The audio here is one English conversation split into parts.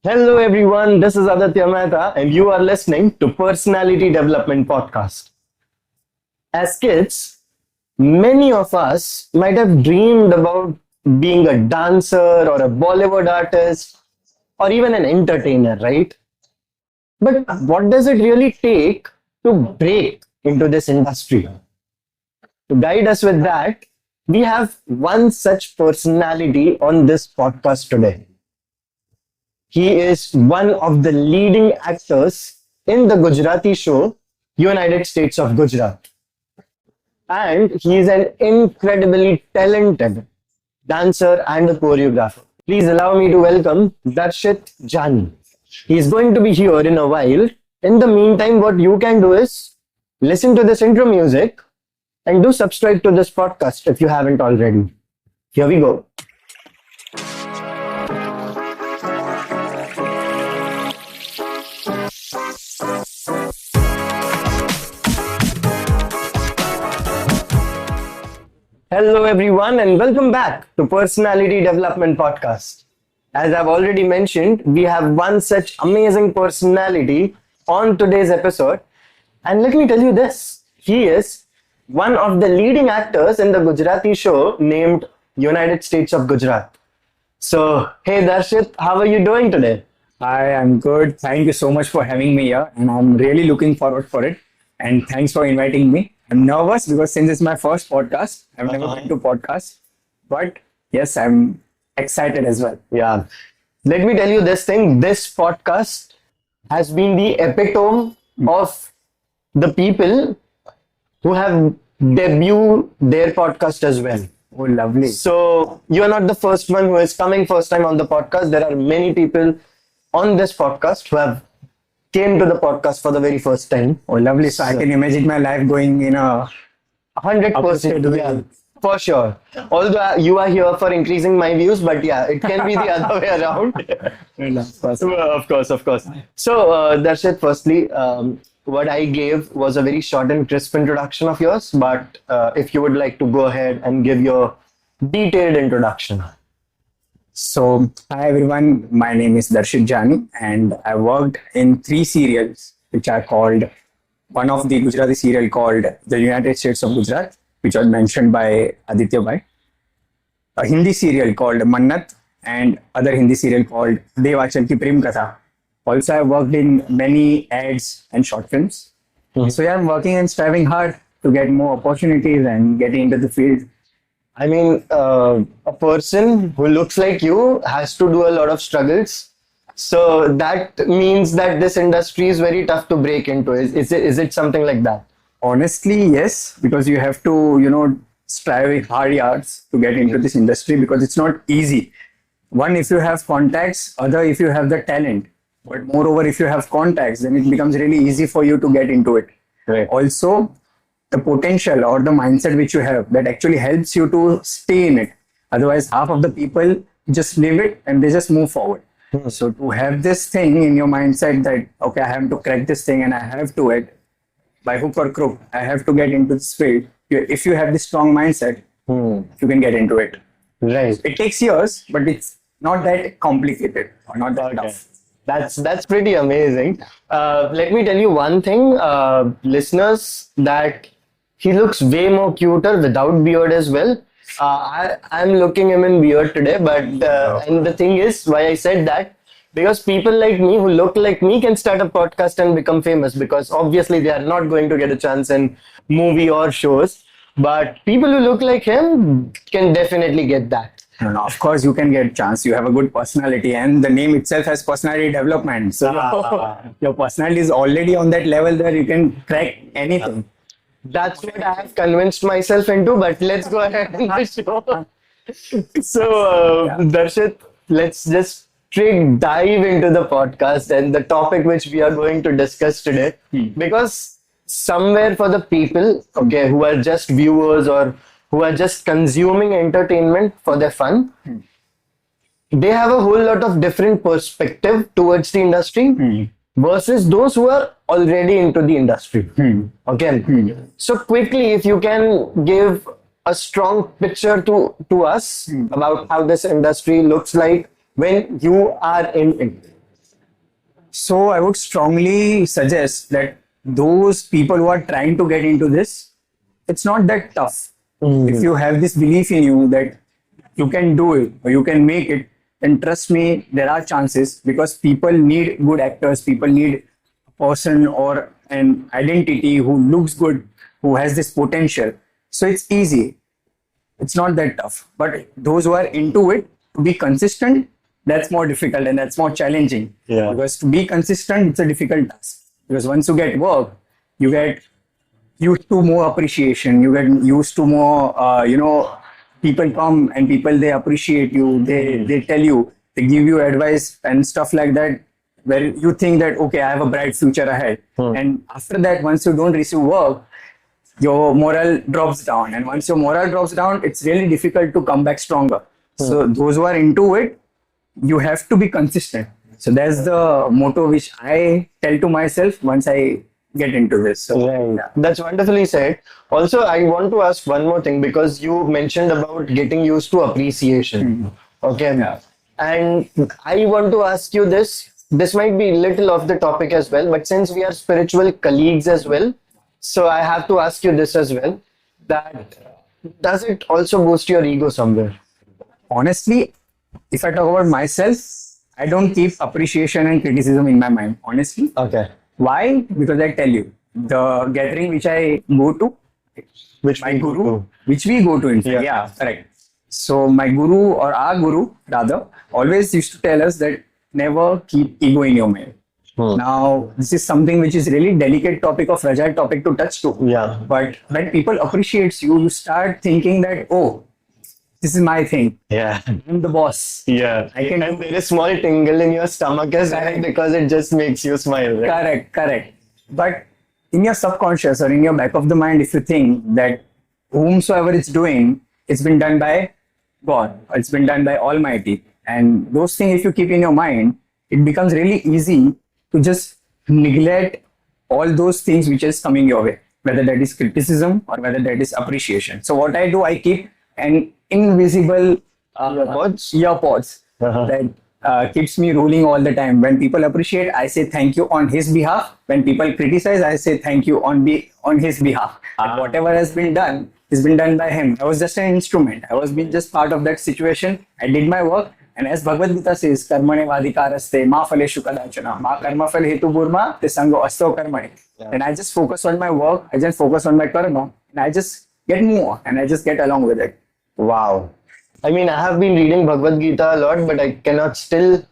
Hello everyone, this is Aaditya Mehta and you are listening to Personality Development Podcast. As kids, many of us might have dreamed about being a dancer or a Bollywood artist or even an entertainer, right? But what does it really take to break into this industry? To guide us with that, we have one such personality on this podcast today. He is one of the leading actors in the Gujarati show United States of Gujarat. And he is an incredibly talented dancer and a choreographer. Please allow me to welcome Darshit Jani. He is going to be here in a while. In the meantime, what you can do is listen to this intro music and do subscribe to this podcast if you haven't already. Here we go. Hello everyone and welcome back to Personality Development Podcast. As I've already mentioned, we have one such amazing personality on today's episode. And let me tell you this, he is one of the leading actors in the Gujarati show named United States of Gujarat. So, hey Darshit, how are you doing today? Hi, I'm good. Thank you so much for having me here, and I'm really looking forward for it. And thanks for inviting me. I'm nervous because since it's my first podcast, I've never been to podcast, but yes, I'm excited as well. Yeah. Let me tell you this thing. This podcast has been the epitome of the people who have debuted their podcast as well. Oh, lovely. So you are not the first one who is coming first time on the podcast. There are many people on this podcast who have came to the podcast for the very first time. Oh, lovely. So I can imagine my life going in a 100%. Yeah, for sure. Although you are here for increasing my views, but yeah, it can be the other way around. Of course. So, Darshit, firstly, what I gave was a very short and crisp introduction of yours, but if you would like to go ahead and give your detailed introduction. So, hi everyone. My name is Darshit Jani, and I worked in 3 serials, which are called one of the Gujarati serial called The United States of Gujarat, which was mentioned by Aaditya Bhai, a Hindi serial called Mannat, and other Hindi serial called Devachal Ki Prem Katha. Also, I worked in many ads and short films. So yeah, I'm working and striving hard to get more opportunities and get into the field. I mean, a person who looks like you has to do a lot of struggles. So that means that this industry is very tough to break into. Is it something like that? Honestly, yes, because you have to, strive hard yards to get into this industry because it's not easy. One, if you have contacts, other, if you have the talent. But moreover, if you have contacts, then it becomes really easy for you to get into it. Right. Also, the potential or the mindset which you have that actually helps you to stay in it. Otherwise, half of the people just leave it and they just move forward. So to have this thing in your mindset that, okay, I have to crack this thing and I have to it by hook or crook, I have to get into this field. If you have this strong mindset, you can get into it. Right. It takes years, but it's not that complicated or not that tough. That's pretty amazing. Let me tell you one thing, listeners, that he looks way more cuter without beard as well. I'm looking him in beard today, but and the thing is why I said that, because people like me who look like me can start a podcast and become famous, because obviously they are not going to get a chance in movie or shows, but people who look like him can definitely get that. No, of course you can get a chance. You have a good personality and the name itself has personality development. So your personality is already on that level that you can crack anything. That's what I have convinced myself into, but let's go ahead and show. So, Darshit, let's just straight dive into the podcast and the topic which we are going to discuss today. Because somewhere for the people, okay, who are just viewers or who are just consuming entertainment for their fun, they have a whole lot of different perspective towards the industry versus those who are already into the industry. Okay. So quickly, if you can give a strong picture to us about how this industry looks like when you are in it. So I would strongly suggest that those people who are trying to get into this, it's not that tough. If you have this belief in you that you can do it or you can make it, then trust me, there are chances, because people need good actors, people need a person or an identity who looks good, who has this potential. So it's easy. It's not that tough. But those who are into it, to be consistent, that's more difficult and that's more challenging. Yeah. Because to be consistent, it's a difficult task. Because once you get work, you get used to more appreciation. You get used to more, people come and people, they appreciate you. They tell you, they give you advice and stuff like that, where you think that, okay, I have a bright future ahead. And after that, once you don't receive work, your morale drops down. And once your morale drops down, it's really difficult to come back stronger. So those who are into it, you have to be consistent. So that's the motto which I tell to myself once I get into this. So Right. That's wonderfully said. Also, I want to ask one more thing, because you mentioned about getting used to appreciation. Okay. Yeah. And I want to ask you this. This might be a little off the topic as well, but since we are spiritual colleagues as well, so I have to ask you this as well. That does it also boost your ego somewhere? honestly, if I talk about myself, I don't keep appreciation and criticism in my mind, honestly. Okay. Why? Because I tell you, the gathering which I go to, Which my we go guru, to. which we go to, in fact, Yeah. yeah, correct. So my guru, or our guru rather, always used to tell us that never keep ego in your mind. Now, this is something which is really delicate topic or fragile topic to touch to. Yeah. But when people appreciates you, you start thinking that, oh, this is my thing. Yeah. I'm the boss. Yeah. I can And there is small tingle in your stomach as well, Correct. because it just makes you smile. Right? Correct. But in your subconscious or in your back of the mind, if you think that whomsoever it's doing, it's been done by God, or it's been done by Almighty. And those things, if you keep in your mind, it becomes really easy to just neglect all those things which is coming your way, whether that is criticism or whether that is appreciation. So what I do, I keep an invisible earpods Uh-huh. that keeps me rolling all the time. When people appreciate, I say thank you on his behalf. When people criticize, I say thank you on his behalf. And whatever has been done by him. I was just an instrument. I was being just part of that situation. I did my work. And as Bhagavad Gita says, karmane vadikaraste ma phaleshu kadachana ma karma phal hetu burma te sango asto karmane. And I just focus on my work. I just focus on my karma. And I just get more. And I just get along with it. Wow. I mean, I have been reading Bhagavad Gita a lot, but I cannot still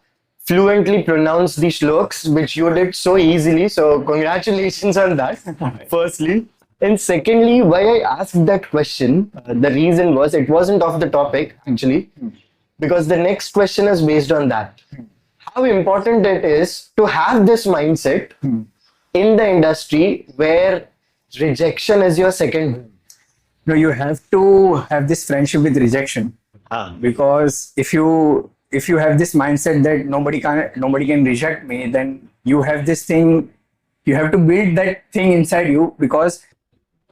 fluently pronounce the shloks, which you did so easily. So congratulations on that, firstly. And secondly, why I asked that question, the reason was, it wasn't off the topic, actually, because the next question is based on that. How important it is to have this mindset in the industry where rejection is your second home. No, you have to have this friendship with rejection. Because if you have this mindset that nobody can reject me, then you have this thing, you have to build that thing inside you, because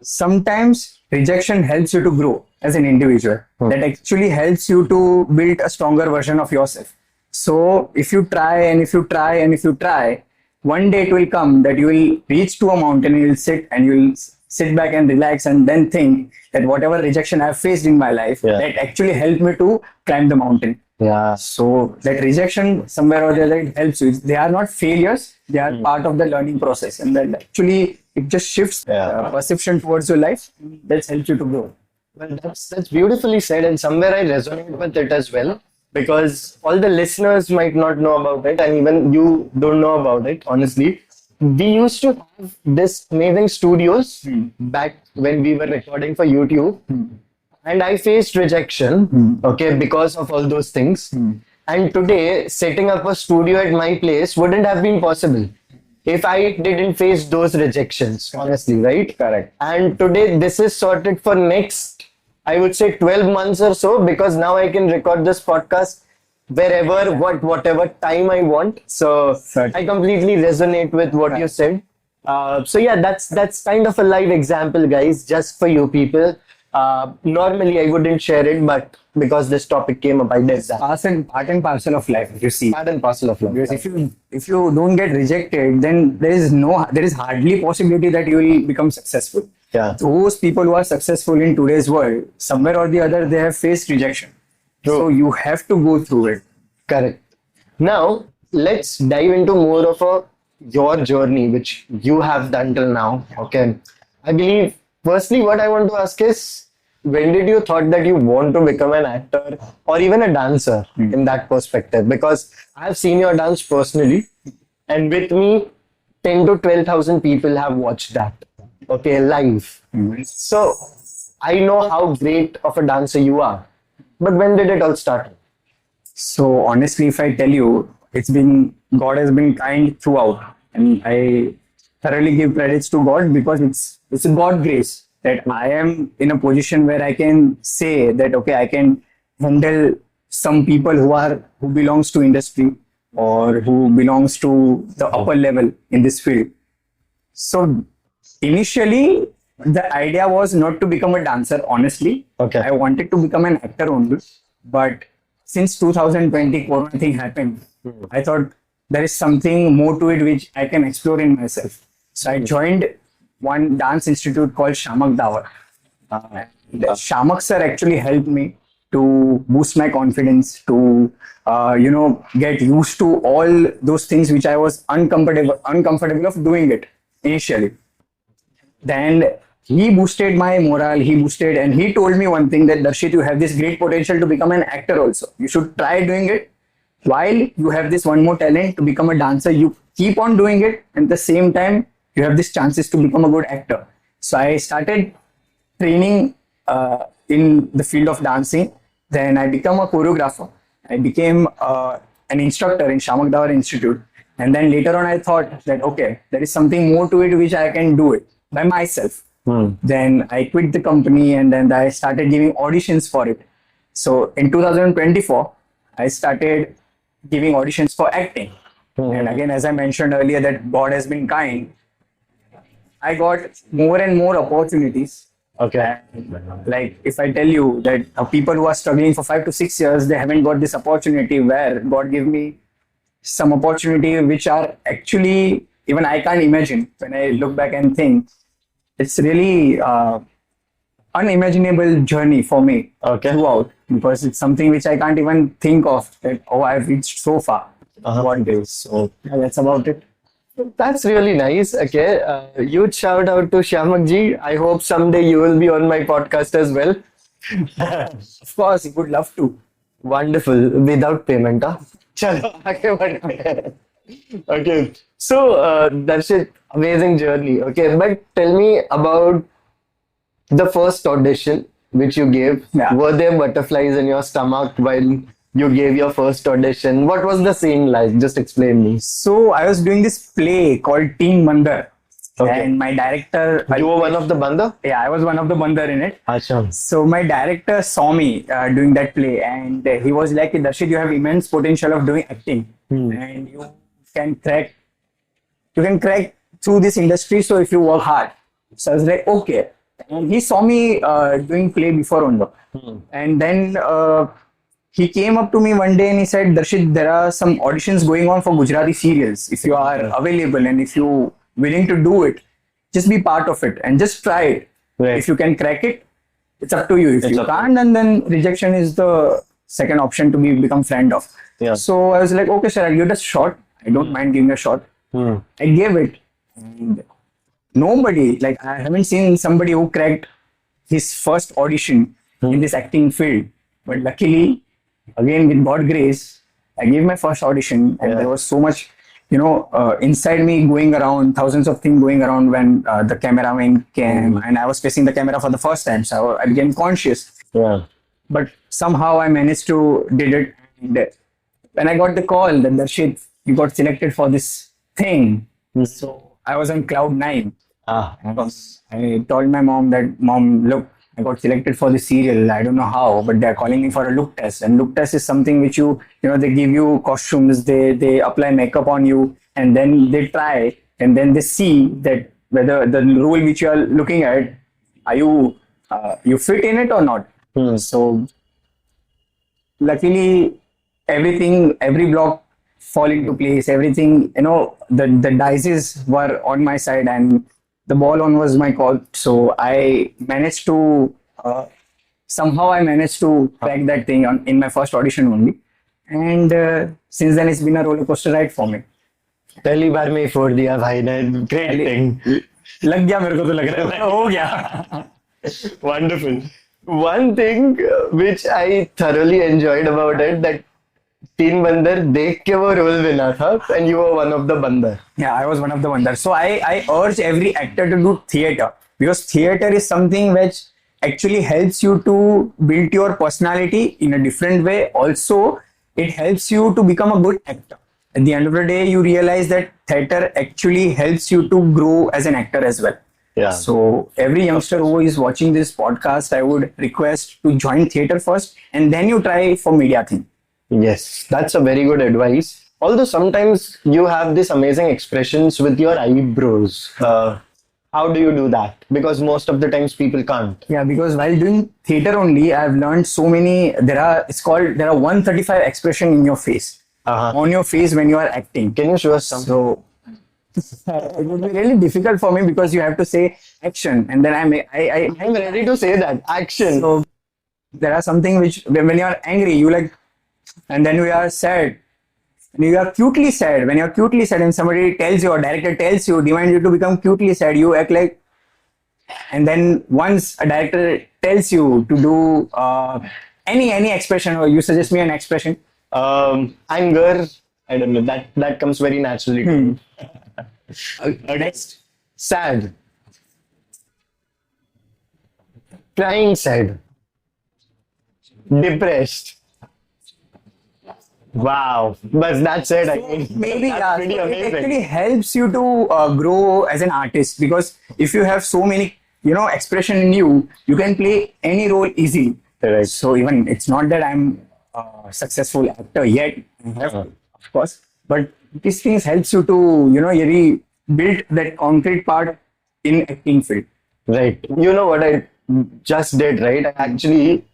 sometimes rejection helps you to grow as an individual. That actually helps you to build a stronger version of yourself. So if you try and if you try and if you try, one day it will come that you will reach to a mountain and you will sit back and relax and then think that whatever rejection I've faced in my life, that actually helped me to climb the mountain. Yeah. So that rejection, somewhere or the other, it helps you. They are not failures, they are part of the learning process. And then actually it just shifts perception towards your life. That helps you to grow. Well, that's beautifully said, and somewhere I resonate with it as well, because all the listeners might not know about it, and even you don't know about it, honestly. We used to have this amazing studios back when we were recording for YouTube, and I faced rejection, okay, because of all those things. And today, setting up a studio at my place wouldn't have been possible if I didn't face those rejections, honestly, right? Correct. And today, this is sorted for next, I would say, 12 months or so, because now I can record this podcast wherever, whatever time I want. So I completely resonate with what you said. So yeah, that's kind of a live example, guys, just for you people. Normally, I wouldn't share it, but because this topic came up, I did that. Part and parcel of life, you see. Part and parcel of life. Because if you don't get rejected, then there is hardly possibility that you will become successful. Yeah. Those people who are successful in today's world, somewhere or the other, they have faced rejection. True. So you have to go through it. Correct. Now, let's dive into more of your journey, which you have done till now. Okay. I believe, firstly, what I want to ask is, when did you thought that you want to become an actor or even a dancer in that perspective? Because I've seen your dance personally, and with me, 10 to 12,000 people have watched that. Okay, live. So I know how great of a dancer you are. But when did it all start? So honestly, if I tell you, God has been kind throughout, and I thoroughly give credits to God because it's a God grace that I am in a position where I can say that okay, I can handle some people who belongs to industry or who belongs to the upper level in this field. So initially, the idea was not to become a dancer. Honestly, Okay. I wanted to become an actor only, but since 2020 Corona thing happened, I thought there is something more to it which I can explore in myself. So I joined one dance institute called Shamak Davar. Shamak sir actually helped me to boost my confidence, to get used to all those things which I was uncomfortable of doing it initially. Then he boosted my morale, and he told me one thing that Darshit, you have this great potential to become an actor also. You should try doing it while you have this one more talent to become a dancer. You keep on doing it, and at the same time, you have these chances to become a good actor. So I started training in the field of dancing. Then I became a choreographer. I became an instructor in Shamak Davar Institute. And then later on, I thought that, okay, there is something more to it which I can do it by myself. Then I quit the company and then I started giving auditions for it. So in 2024, I started giving auditions for acting. And again, as I mentioned earlier, that God has been kind. I got more and more opportunities. Okay. Like if I tell you that people who are struggling for 5 to 6 years, they haven't got this opportunity where God gave me some opportunity which are actually even I can't imagine. When I look back and think, it's really unimaginable journey for me throughout, because it's something which I can't even think of that, oh, I've reached so far. One day. So yeah, that's about it. That's really nice. Okay. Huge shout out to Shamak ji. I hope someday you will be on my podcast as well. Of course, I would love to. Wonderful. Without payment, huh? Chalo, आगे बढ़ते हैं. Okay. So, Darshit, amazing journey. Okay. But tell me about the first audition which you gave. Yeah. Were there butterflies in your stomach while you gave your first audition? What was the scene like? Just explain me. So I was doing this play called Teen Bandar. Okay. And my director... You were one of the Bandha? Yeah, I was one of the Bandar in it. Achha. So my director saw me doing that play and he was like, Darshit, you have immense potential of doing acting and you can crack through this industry. So if you work hard. So I was like, okay. And he saw me doing play before Ondo. And then he came up to me one day and he said, Darshit, there are some auditions going on for Gujarati serials. If you are available and if you willing to do it, just be part of it and just try it. Right. If you can crack it, it's up to you. If It's you up to can't, and then rejection is the second option to become friend of. Yeah. So I was like, okay, sir, I'll give it a shot. I don't mind giving a shot. I gave it. And nobody, like I haven't seen somebody who cracked his first audition in this acting field. But luckily, again, with God grace, I gave my first audition and there was so much, inside me going around, thousands of things going around when the cameraman came and I was facing the camera for the first time. So I became conscious. Yeah. But somehow I managed to did it. And when I got the call that Darshit, you got selected for this thing. So I was on cloud 9. I told my mom that, Mom, look, I got selected for the serial. I don't know how, but they're calling me for a look test. And look test is something which they give you costumes, they apply makeup on you, and then they try, and then they see that whether the role which you are looking at, are you you fit in it or not. So luckily, every block fall into place. Everything, the dices were on my side and the ball on was my court. So I managed to somehow I managed to crack that thing in my first audition only. And since then it's been a roller coaster ride for me. पहली बार में ही फोड़ दिया भाई ने. Great thing. लग गया मेरे को तो लग रहा है हो गया. Wonderful. One thing which I thoroughly enjoyed about it that तीन बंदर देख के वो रोल बना था and you were one of the बंदर. Yeah, I was one of the wonders. So I urge every actor to do theater because theater is something which actually helps you to build your personality in a different way. Also, it helps you to become a good actor. At the end of the day, you realize that theater actually helps you to grow as an actor as well. Yeah. So every youngster who is watching this podcast, I would request to join theater first and then you try for media thing. Yes, that's a very good advice. Although sometimes you have these amazing expressions with your eyebrows. How do you do that? Because most of the times people can't. Yeah, because while doing theater only, I've learned so many. There are 135 expression in your face. On your face when you are acting. Can you show us some? So it would be really difficult for me because you have to say action and then I'm ready to say that. Action. So there are something which when you are angry, you like, and then you are sad. And you are cutely sad. When you are cutely sad and somebody tells you or director tells you, demands you to become cutely sad, you act like. And then once a director tells you to do any expression or you suggest me an expression. Anger. I don't know. That comes very naturally to me. Next. Sad. Crying sad. Depressed. Wow, but that's it. I mean, Maybe that's pretty so amazing. it actually helps you to grow as an artist because if you have so many, expression in you, you can play any role easily. Right. So even it's not that I'm a successful actor yet, of course, but these things helps you to, really build that concrete part in acting field. Right. You know what I just did, right? I actually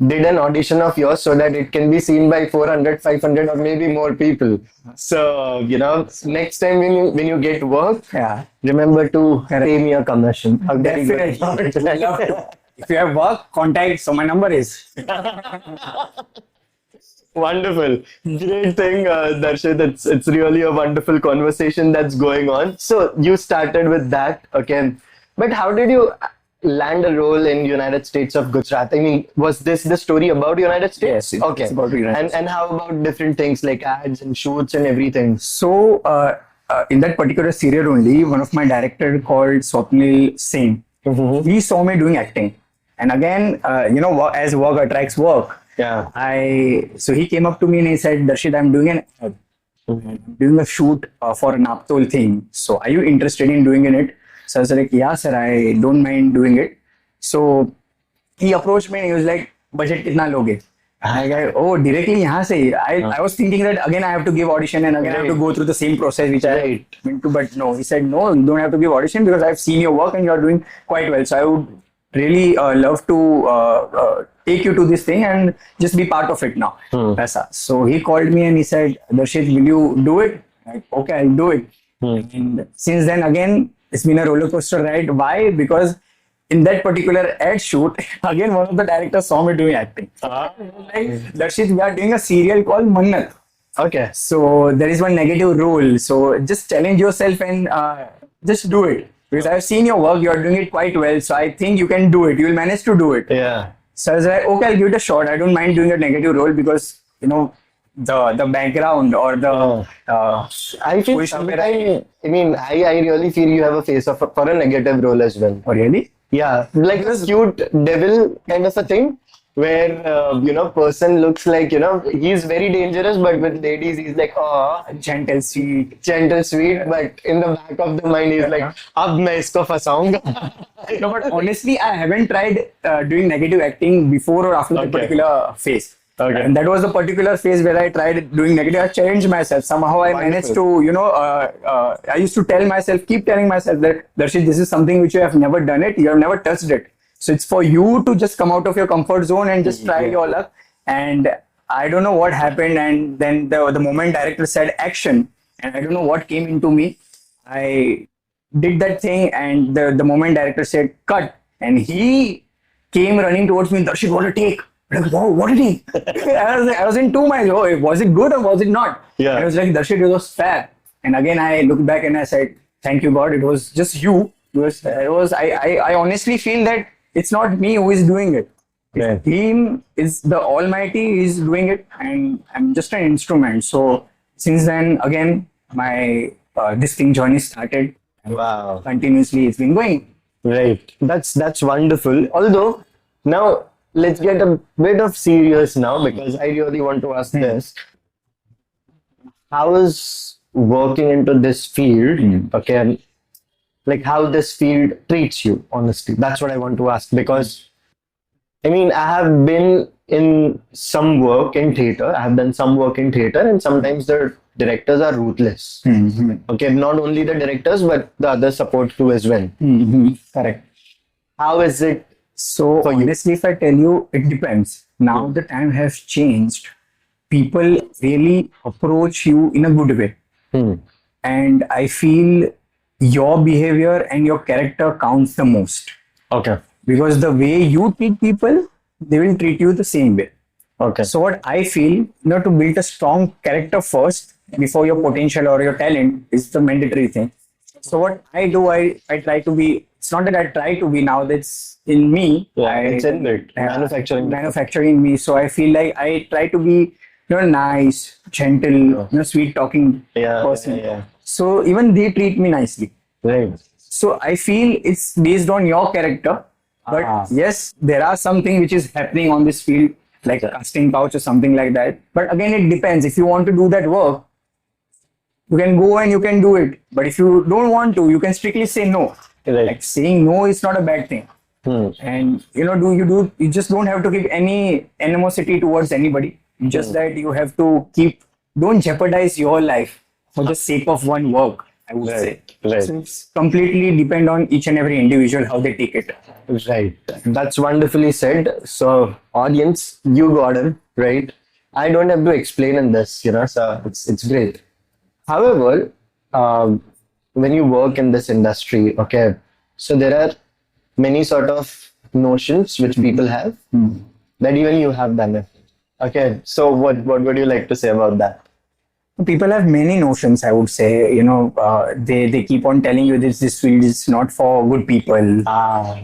did an audition of yours so that it can be seen by 400, 500 or maybe more people. So, next time when you get work, Yeah. remember to pay me a commission. A very good Definitely. Love to. If you have work, contact. So my number is. Wonderful. Great thing, Darshit. It's really a wonderful conversation that's going on. So you started with that, okay. But how did you land a role in United States of Gujarat? I mean, was this the story about United States? Yes, Okay. it's about United And how about different things like ads and shoots and everything? So in that particular serial only, one of my director called Swapnil Singh, he saw me doing acting. And again, as work attracts work, Yeah. so he came up to me and he said, Darshit, I'm doing doing a shoot for an Aptol thing. So are you interested in doing in it? So I was like, yeah, sir, I don't mind doing it. So he approached me and he was like, budget kitna loge? I go, oh, directly yahan se. I was thinking that again I have to give audition and again I have to go through the same process which I went to, but no, he said, no, you don't have to give audition because I've seen your work and you're doing quite well. So I would really love to take you to this thing and just be part of it now. Aisa. So he called me and he said, Darshit, will you do it? Like, okay, I'll do it. And since then, again, it's been a roller coaster ride. Why? Because in that particular ad shoot, again, one of the directors saw me doing acting. Like, Darshit, we are doing a serial called Mannat. Okay. So there is one negative role. So just challenge yourself and just do it. Because I've seen your work, you're doing it quite well. So I think you can do it. You will manage to do it. Yeah. So I was like, okay, I'll give it a shot. I don't mind doing a negative role because, the background or the I feel sometimes, I really feel you have a face for a negative role as well. Oh, really? Yeah, like this cute devil kind of a thing where, person looks like, he's very dangerous, but with ladies, he's like, oh, Gentle, sweet. but in the back of the mind, he's like, ab main isko fasaunga. No, but honestly, I haven't tried doing negative acting before or after that particular phase. Okay. And that was the particular phase where I tried doing negative. I challenged myself. Somehow I managed to, I used to tell myself, keep telling myself that, Darshit, this is something which you have never done it. You have never touched it. So it's for you to just come out of your comfort zone and just try your luck. And I don't know what happened. And then the moment director said action, and I don't know what came into me. I did that thing, and the moment director said cut, and he came running towards me. Darshit, what a take! I'm like, wow, what a take! I was in two minds. Oh, was it good or was it not? Yeah. I was like, Darshit, it was fab. And again, I looked back and I said, thank you, God. It was just you. I honestly feel that it's not me who is doing it. Yeah. Him is the Almighty is doing it, and I'm just an instrument. So since then, again, my this thing journey started. Wow. Continuously, it's been going. Right. That's wonderful. Although now let's get a bit of serious now, because I really want to ask this. How is working into this field, okay, like how this field treats you, honestly? That's what I want to ask, because I mean, I have been in some work in theater, I have done some work in theater, and sometimes the directors are ruthless. Okay, not only the directors, but the other support crew as well. Correct. How is it? So For you. honestly, if I tell you, it depends. Now the time has changed. People really approach you in a good way. And I feel your behavior and your character counts the most. Okay. Because the way you treat people, they will treat you the same way. Okay. So what I feel, to build a strong character first before your potential or your talent is the mandatory thing. So what I do, I try to be, it's not that I try to be now, that's in me. It's in it. Manufacturing me. So I feel like I try to be, nice, gentle, sweet talking person. Yeah. So even they treat me nicely. Right. So I feel it's based on your character. But yes, there are something which is happening on this field, like a casting couch or something like that. But again, it depends. If you want to do that work, you can go and you can do it. But if you don't want to, you can strictly say no. Right. Like saying no is not a bad thing. And you just don't have to give any animosity towards anybody. Just that you have to don't jeopardize your life for the sake of one work, I would say. Right. So it's completely depend on each and every individual how they take it. Right. That's wonderfully said. So, audience, you got it, right? I don't have to explain in this, so it's great. However, when you work in this industry, okay, so there are many sort of notions which people have that even you have done it. Okay, so what would you like to say about that? People have many notions, I would say. They keep on telling you this field is not for good people.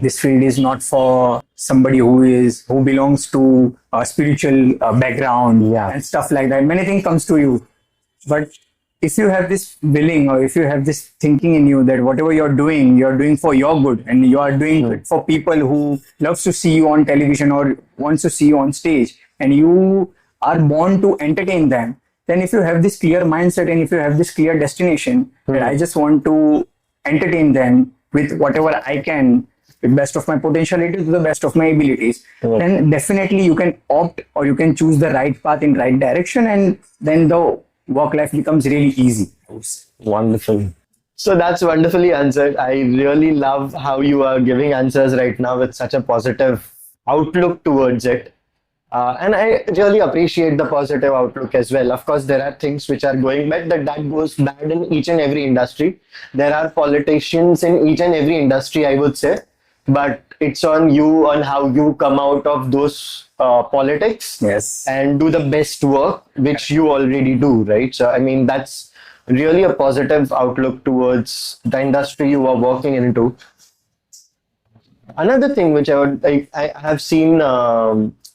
This field is not for somebody who belongs to a spiritual background and stuff like that. Many things comes to you. But if you have this willing or if you have this thinking in you that whatever you're doing for your good, and you are doing it for people who loves to see you on television or wants to see you on stage, and you are born to entertain them, then if you have this clear mindset and if you have this clear destination that I just want to entertain them with whatever I can, with best of my potentiality to the best of my abilities, then definitely you can opt or you can choose the right path in right direction, and then the work life becomes really easy. Wonderful. So that's wonderfully answered. I really love how you are giving answers right now with such a positive outlook towards it. And I really appreciate the positive outlook as well. Of course, there are things which are going bad, that goes bad in each and every industry. There are politicians in each and every industry, I would say. But it's on you, on how you come out of those politics and do the best work, which you already do, right? So, I mean, that's really a positive outlook towards the industry you are working into. Another thing which I have seen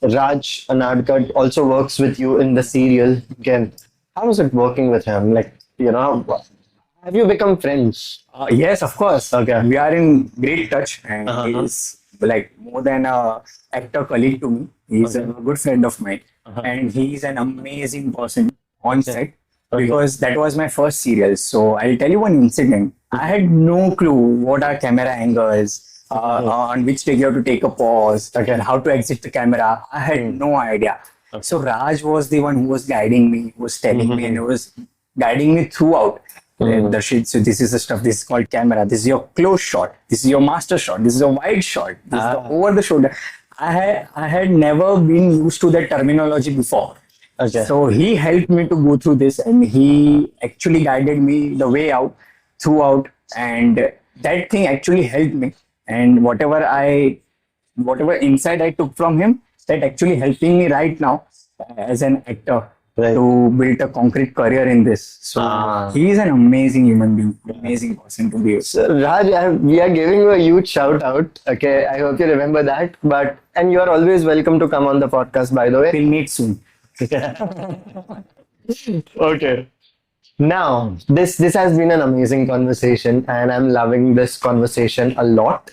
Raj Anadkar also works with you in the serial. Again, how is it working with him? Like, have you become friends? Yes, of course. Okay. We are in great touch, and he's like more than a actor colleague to me. He's a good friend of mine, and he's an amazing person on set because that was my first serial. So I'll tell you one incident. I had no clue what are camera angles. On which take you have to take a pause, and how to exit the camera. I had no idea. So Raj was the one who was guiding me, who was telling me, and he was guiding me throughout. Darshit, so this is the stuff, this is called camera, this is your close shot, this is your master shot, this is a wide shot, this is the over the shoulder. I had never been used to that terminology before. Okay. So he helped me to go through this, and he actually guided me the way out throughout, and that thing actually helped me. And whatever insight I took from him, that actually helping me right now as an actor Right. to build a concrete career in this. So he is an amazing human being, amazing person to be with. So, Raj, we are giving you a huge shout out. Okay, I hope you remember that. And you are always welcome to come on the podcast, by the way. We'll meet soon. Okay. Now, this has been an amazing conversation, and I'm loving this conversation a lot.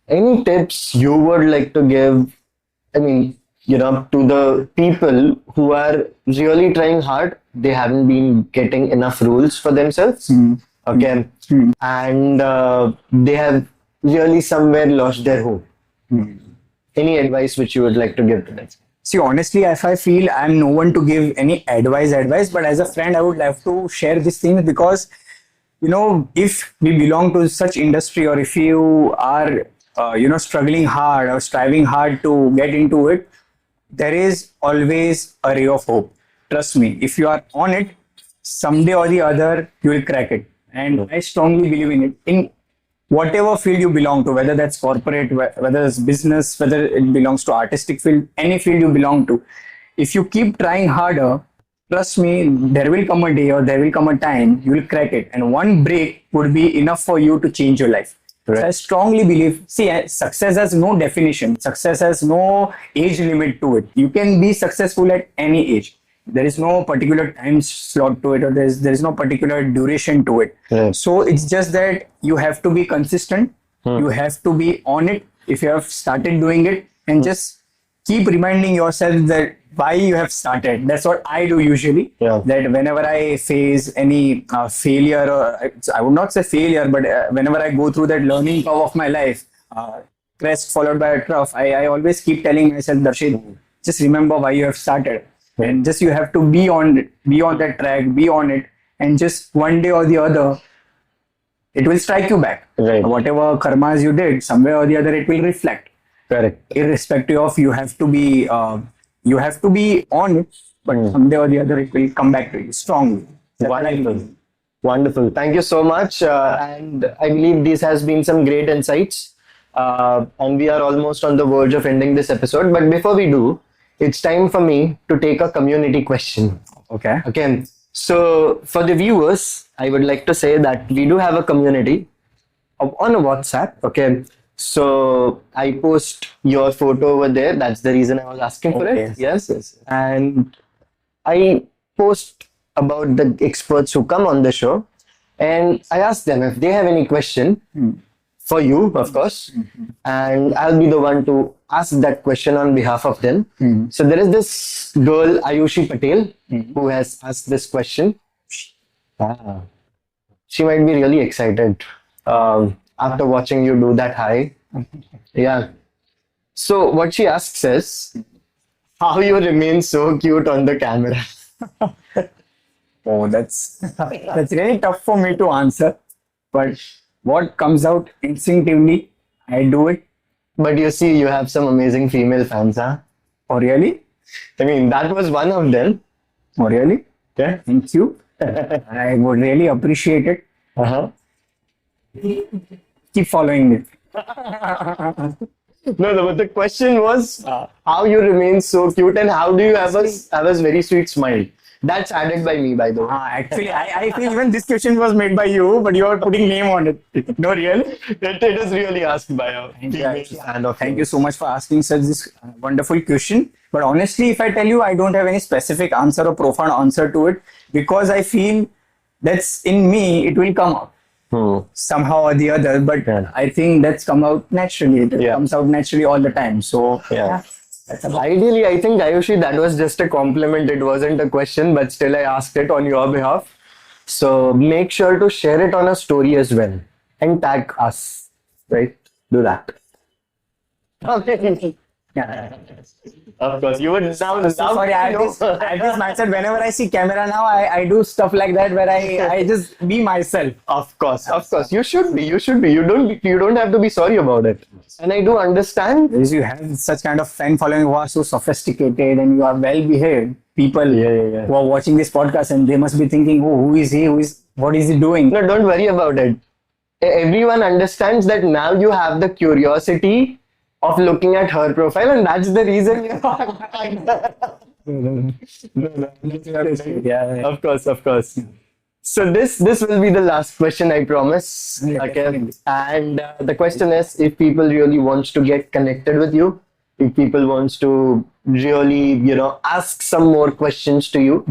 Any tips you would like to give? I mean, to the people who are really trying hard, they haven't been getting enough rules for themselves. Okay. And they have really somewhere lost their hope. Any advice which you would like to give to them? See, honestly, if I feel I'm no one to give any advice, but as a friend, I would love to share these things because, if we belong to such industry or if you are, struggling hard or striving hard to get into it, there is always a ray of hope. Trust me, if you are on it, someday or the other, you will crack it. And I strongly believe in it. In whatever field you belong to, whether that's corporate, whether it's business, whether it belongs to artistic field, any field you belong to, if you keep trying harder, trust me, there will come a day or there will come a time you will crack it. And one break would be enough for you to change your life. So I strongly believe, success has no definition. Success has no age limit to it. You can be successful at any age. There is no particular time slot to it, or there is no particular duration to it. Right. So it's just that you have to be consistent. You have to be on it if you have started doing it, and just keep reminding yourself that why you have started. That's what I do usually. Yeah. That whenever I face any failure, or I would not say failure, but whenever I go through that learning curve of my life, crest followed by a trough, I always keep telling myself, Darshit, just remember why you have started. And just you have to be on it, be on that track, be on it, and just one day or the other, it will strike you back. Right. Whatever karmas you did, somewhere or the other, it will reflect. Correct. Irrespective of, you have to be on it, but someday or the other, it will come back to you strongly. Wonderful. Wonderful. Thank you so much. And I believe this has been some great insights. And we are almost on the verge of ending this episode. But before we do, it's time for me to take a community question. Okay. Okay. So for the viewers, I would like to say that we do have a community on a WhatsApp. Okay. So I post your photo over there. That's the reason I was asking for it. Yes. And I post about the experts who come on the show, and I ask them if they have any question for you, of course, and I'll be the one to ask that question on behalf of them. So there is this girl, Ayushi Patel, who has asked this question. She might be really excited after watching you do that high. Yeah. So what she asks is, how you remain so cute on the camera? Oh, that's really tough for me to answer. But what comes out instinctively, I do it. But you see, you have some amazing female fans, huh? Oh, really? I mean, that was one of them. Oh, really? Yeah. Thank you. I would really appreciate it. Keep following me. No, but the question was how you remain so cute and how do you have a very sweet smile. That's added by me, by the way. Actually, I think even this question was made by you, but you are putting name on it. No, really? It is really asked by a female fan of Thank you so much for asking such this wonderful question. But honestly, if I tell you, I don't have any specific answer or profound answer to it, because I feel that's in me, it will come out somehow or the other. But I think that's come out naturally. It comes out naturally all the time. So yeah. Ideally, I think, Ayushi, that was just a compliment. It wasn't a question, but still I asked it on your behalf. So make sure to share it on a story as well and tag us, right? Do that. Okay. Yeah. Of course, you would sound Sorry, I have this mindset. Whenever I see camera now, I do stuff like that where I just be myself. Of course. You should be. You should be. You don't have to be sorry about it. And I do understand. Because you have such kind of fan following who are so sophisticated and you are well behaved people Yeah. who are watching this podcast and they must be thinking, oh, who is he? What is he doing? No, don't worry about it. Everyone understands that now you have the curiosity of looking at her profile, and that's the reason you're Yeah. Of course. So this will be the last question, I promise. Yeah, Okay. definitely. And the question is, if people really wants to get connected with you, if people wants to really, ask some more questions to you,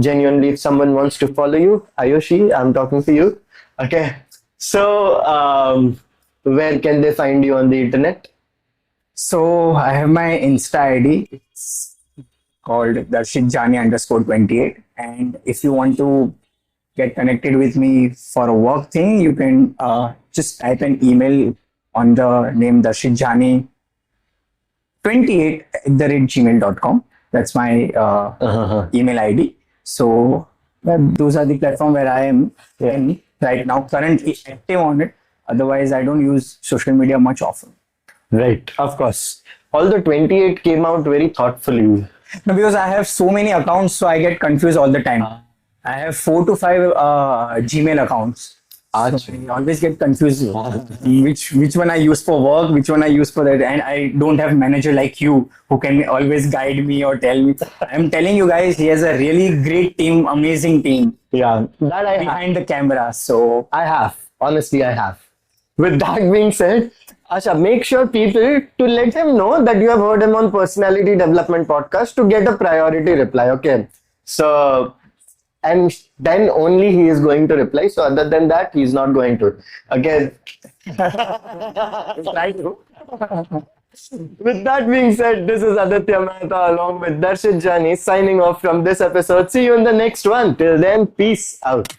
genuinely, if someone wants to follow you, Ayushi, I'm talking to you. Okay. So, where can they find you on the internet? So I have my Insta ID. It's called Darshit Jani _28. And if you want to get connected with me for a work thing, you can just type an email on the name Darshit Jani 28@gmail.com. That's my email ID. So those are the platform where I am in right now, currently active on it. Otherwise, I don't use social media much often. Right. Of course. Although 28 came out very thoughtfully. No, because I have so many accounts, so I get confused all the time. I have 4 to 5 Gmail accounts. So I always get confused which one I use for work, which one I use for that, and I don't have manager like you who can always guide me or tell me. I'm telling you guys, he has a really great team, amazing team Yeah. That I behind the camera. So I have. Honestly, I have. With that being said, Asha, make sure people to let him know that you have heard him on Personality Development Podcast to get a priority reply. Okay. So, and then only he is going to reply. So, other than that, he's not going to. Again. Try to. With that being said, this is Aaditya Mehta along with Darshit Jani signing off from this episode. See you in the next one. Till then, peace out.